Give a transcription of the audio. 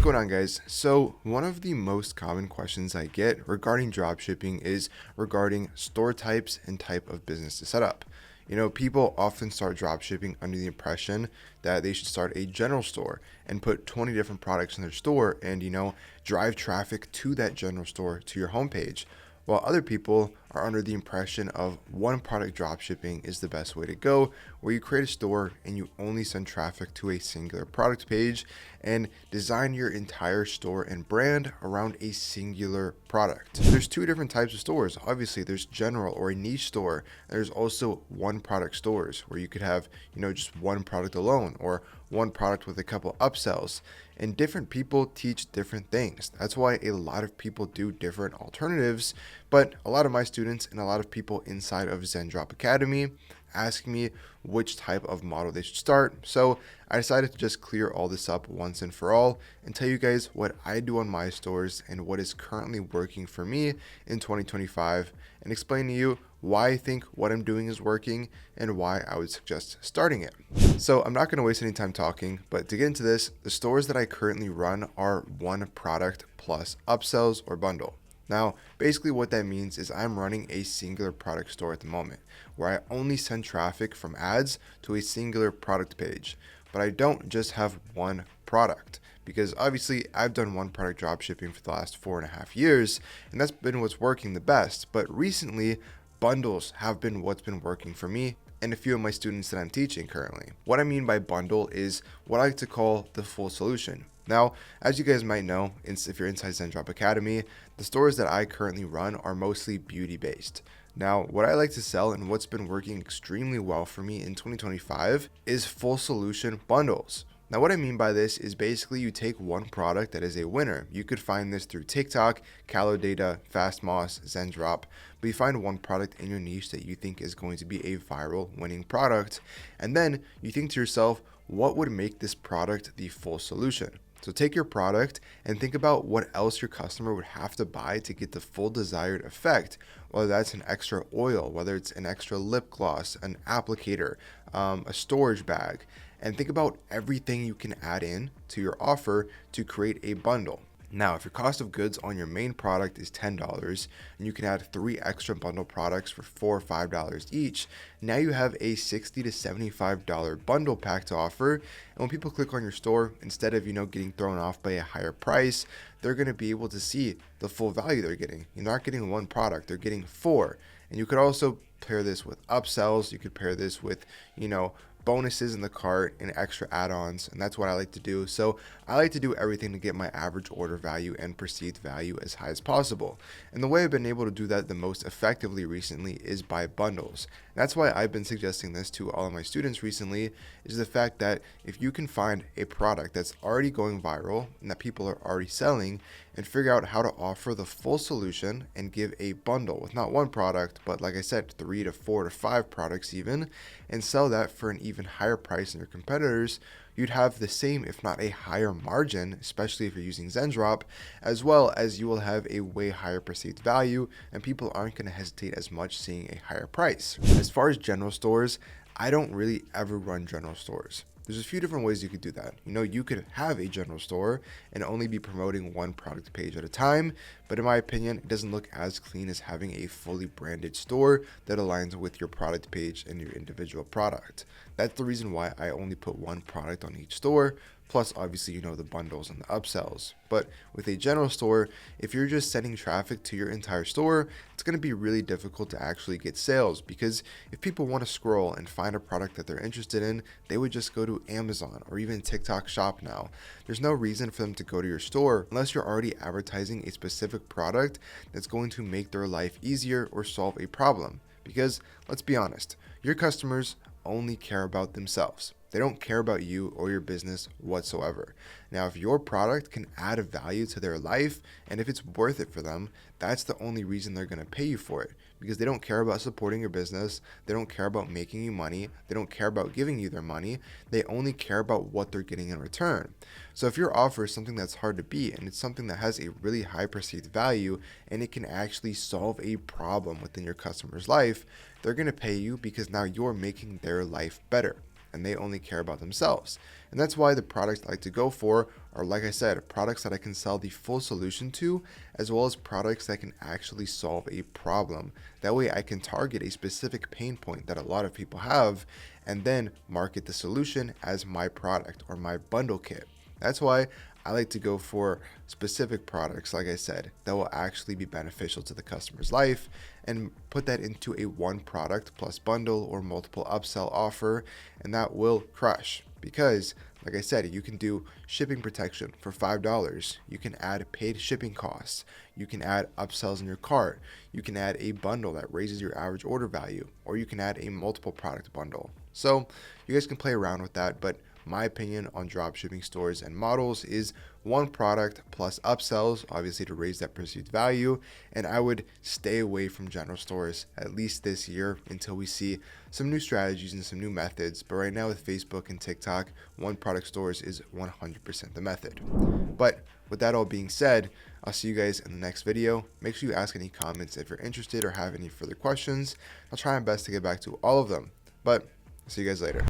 going on, guys? So one of the most common questions I get regarding dropshipping is regarding store types and type of business to set up. People often start dropshipping under the impression that they should start a general store and put 20 different products in their store and, drive traffic to that general store to your homepage. While other people are under the impression of one product dropshipping is the best way to go, where you create a store and you only send traffic to a singular product page and design your entire store and brand around a singular product. There's two different types of stores. Obviously, there's general or a niche store. There's also one product stores where you could have, just one product alone or one product with a couple upsells. And different people teach different things. That's why a lot of people do different alternatives. But a lot of my students and a lot of people inside of Zendrop Academy ask me which type of model they should start. So I decided to just clear all this up once and for all and tell you guys what I do on my stores and what is currently working for me in 2025 and explain to you why I think what I'm doing is working and why I would suggest starting it. So I'm not going to waste any time talking, but to get into this, the stores that I currently run are one product plus upsells or bundle. Now, basically what that means is I'm running a singular product store at the moment where I only send traffic from ads to a singular product page, but I don't just have one product because obviously I've done one product dropshipping for the last 4.5 years and that's been what's working the best. But recently, bundles have been what's been working for me and a few of my students that I'm teaching currently. What I mean by bundle is what I like to call the full solution. Now, as you guys might know, if you're inside Zendrop Academy, the stores that I currently run are mostly beauty based. Now, what I like to sell and what's been working extremely well for me in 2025 is full solution bundles. Now, what I mean by this is basically you take one product that is a winner. You could find this through TikTok, CaloData, FastMoss, Zendrop, but you find one product in your niche that you think is going to be a viral winning product. And then you think to yourself, what would make this product the full solution? So take your product and think about what else your customer would have to buy to get the full desired effect, whether that's an extra oil, whether it's an extra lip gloss, an applicator, a storage bag, and think about everything you can add in to your offer to create a bundle. Now, if your cost of goods on your main product is $10 and you can add 3 extra bundle products for $4 or $5 each, now you have a $60 to $75 bundle pack to offer. And when people click on your store, instead of getting thrown off by a higher price, they're going to be able to see the full value they're getting. You're not getting one product, they're getting 4. And you could also pair this with upsells. You could pair this with, bonuses in the cart and extra add-ons, and that's what I like to do. So I like to do everything to get my average order value and perceived value as high as possible. And the way I've been able to do that the most effectively recently is by bundles. And that's why I've been suggesting this to all of my students recently, is the fact that if you can find a product that's already going viral and that people are already selling and figure out how to offer the full solution and give a bundle with not one product, but like I said, 3 to 4 to 5 products even, and sell that for an even higher price than your competitors, you'd have the same, if not a higher margin, especially if you're using Zendrop, as well as you will have a way higher perceived value and people aren't going to hesitate as much seeing a higher price. As far as general stores, I don't really ever run general stores. There's a few different ways you could do that. You could have a general store and only be promoting one product page at a time, but in my opinion, it doesn't look as clean as having a fully branded store that aligns with your product page and your individual product. That's the reason why I only put one product on each store, plus obviously the bundles and the upsells. But with a general store, if you're just sending traffic to your entire store, it's going to be really difficult to actually get sales, because if people want to scroll and find a product that they're interested in, they would just go to Amazon or even TikTok Shop now. There's no reason for them to go to your store unless you're already advertising a specific product that's going to make their life easier or solve a problem. Because let's be honest, your customers only care about themselves. They don't care about you or your business whatsoever. Now, if your product can add a value to their life and if it's worth it for them, that's the only reason they're going to pay you for it, because they don't care about supporting your business. They don't care about making you money. They don't care about giving you their money. They only care about what they're getting in return. So if your offer is something that's hard to beat and it's something that has a really high perceived value and it can actually solve a problem within your customer's life, they're going to pay you because now you're making their life better. and they only care about themselves. And that's why the products I like to go for are, like I said, products that I can sell the full solution to, as well as products that can actually solve a problem. That way I can target a specific pain point that a lot of people have and then market the solution as my product or my bundle kit. That's why I like to go for specific products, like I said, that will actually be beneficial to the customer's life, and put that into a one product plus bundle or multiple upsell offer, and that will crush. Because, like I said, you can do shipping protection for $5. You can add paid shipping costs. You can add upsells in your cart. You can add a bundle that raises your average order value, or you can add a multiple product bundle. So you guys can play around with that, but my opinion on dropshipping stores and models is one product plus upsells, obviously to raise that perceived value. And I would stay away from general stores at least this year until we see some new strategies and some new methods. But right now with Facebook and TikTok, one product stores is 100% the method. But with that all being said, I'll see you guys in the next video. Make sure you ask any comments if you're interested or have any further questions. I'll try my best to get back to all of them. But see you guys later.